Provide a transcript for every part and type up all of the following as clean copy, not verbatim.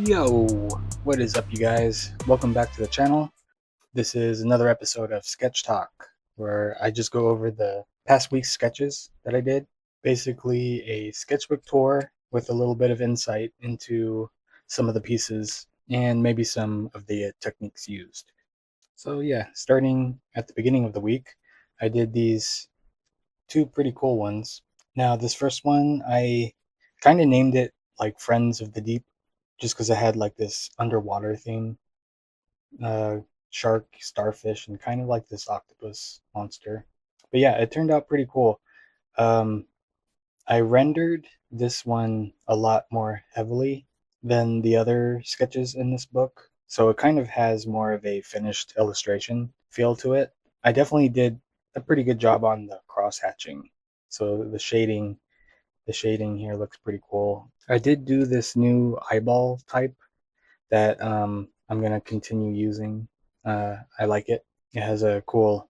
Yo, what is up, you guys? Welcome back to the channel. This is another episode of Sketch Talk, where I just go over the past week's sketches that I did. Basically, a sketchbook tour with a little bit of insight into some of the pieces and maybe some of the techniques used. So, yeah, starting at the beginning of the week, I did these two pretty cool ones. Now, this first one, I kind of named it like Friends of the Deep just because it had like this underwater theme, uh, shark, starfish, and kind of like this octopus monster. But yeah, it turned out pretty cool. Um, I rendered this one a lot more heavily than the other sketches in this book, so it kind of has more of a finished illustration feel to it. I definitely did a pretty good job on the cross hatching, so the shading here looks pretty cool. I did do this new eyeball type that I'm gonna continue using. I like it. It has a cool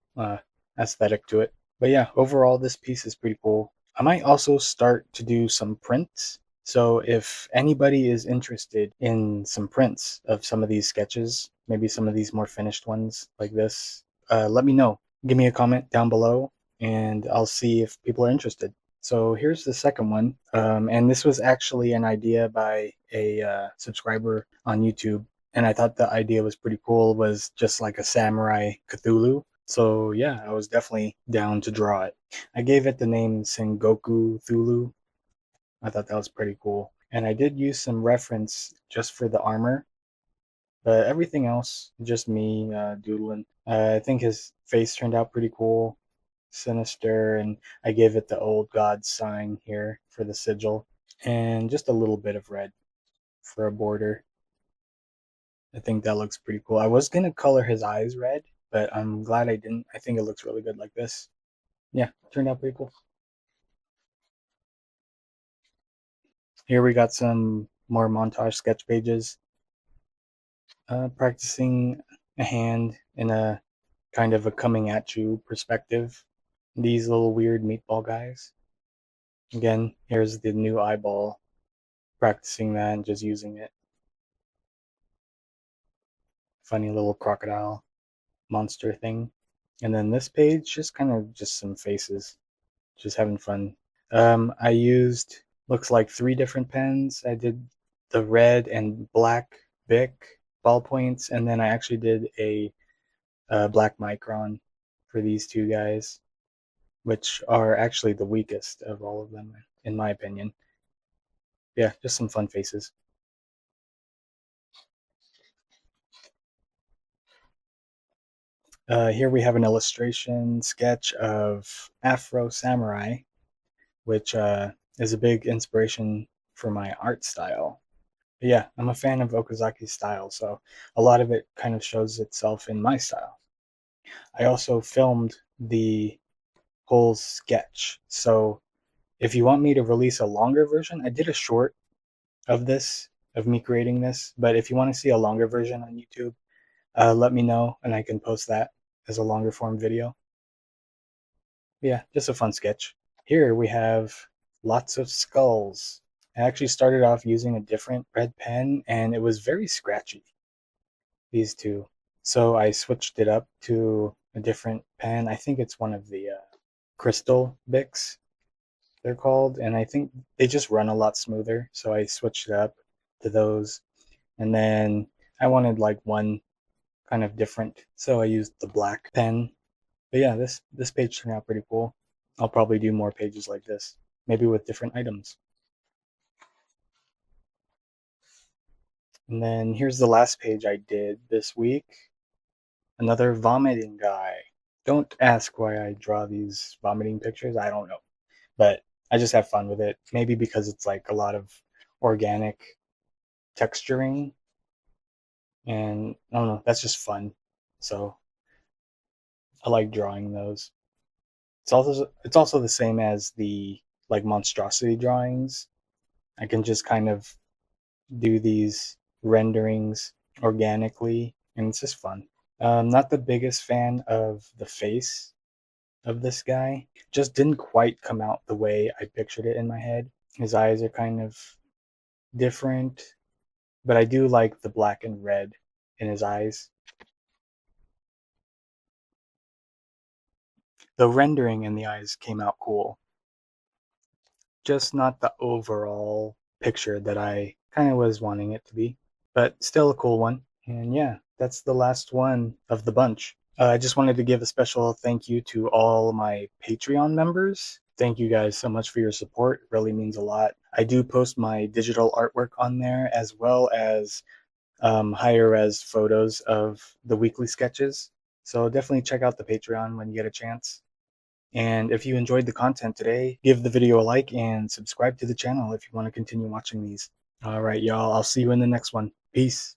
aesthetic to it. But yeah, overall, this piece is pretty cool. I might also start to do some prints. So if anybody is interested in some prints of some of these sketches, maybe some of these more finished ones like this, let me know. Give me a comment down below and I'll see if people are interested. So here's the second one. And this was actually an idea by a subscriber on YouTube. And I thought the idea was pretty cool, was just like a samurai Cthulhu. So yeah, I was definitely down to draw it. I gave it the name SengokuThulu. I thought that was pretty cool. And I did use some reference just for the armor, but everything else, just me doodling. I think his face turned out pretty cool, sinister, and I gave it the old god sign here for the sigil, and just a little bit of red for a border. I think that looks pretty cool. I was gonna color his eyes red, but I'm glad I didn't. I think it looks really good like this. Yeah, turned out pretty cool. Here we got some more montage sketch pages, practicing a hand in a kind of a coming at you perspective. These little weird meatball guys. Again, here's the new eyeball, practicing that and just using it. Funny little crocodile monster thing. And then this page, just kind of just some faces, just having fun. I used, looks like 3 different pens. I did the red and black Bic ballpoints, and then I actually did a black micron for these two guys, which are actually the weakest of all of them, in my opinion. Yeah, just some fun faces. Here we have an illustration sketch of Afro Samurai, which is a big inspiration for my art style. But yeah, I'm a fan of Okazaki's style, so a lot of it kind of shows itself in my style. I also filmed the whole sketch, so if you want me to release a longer version, I did a short of this, of me creating this, but if you want to see a longer version on YouTube, let me know and I can post that as a longer form video. Yeah, just a fun sketch. Here we have lots of skulls. I actually started off using a different red pen and it was very scratchy, these two. So I switched it up to a different pen. I think it's one of the crystal Bics, they're called, and I think they just run a lot smoother. So I switched it up to those. And then I wanted like one kind of different, so I used the black pen. But yeah, this page turned out pretty cool. I'll probably do more pages like this, maybe with different items. And then here's the last page I did this week. Another vomiting guy. Don't ask why I draw these vomiting pictures. I don't know. But I just have fun with it. Maybe because it's like a lot of organic texturing. And I don't know, that's just fun. So I like drawing those. It's also the same as the like monstrosity drawings. I can just kind of do these renderings organically, and it's just fun. Not the biggest fan of the face of this guy. Just didn't quite come out the way I pictured it in my head. His eyes are kind of different, but I do like the black and red in his eyes. The rendering in the eyes came out cool, just not the overall picture that I kind of was wanting it to be, but still a cool one. And yeah, that's the last one of the bunch. I just wanted to give a special thank you to all my Patreon members. Thank you guys so much for your support. It really means a lot. I do post my digital artwork on there, as well as higher res photos of the weekly sketches. So definitely check out the Patreon when you get a chance. And if you enjoyed the content today, give the video a like and subscribe to the channel if you want to continue watching these. All right, y'all. I'll see you in the next one. Peace.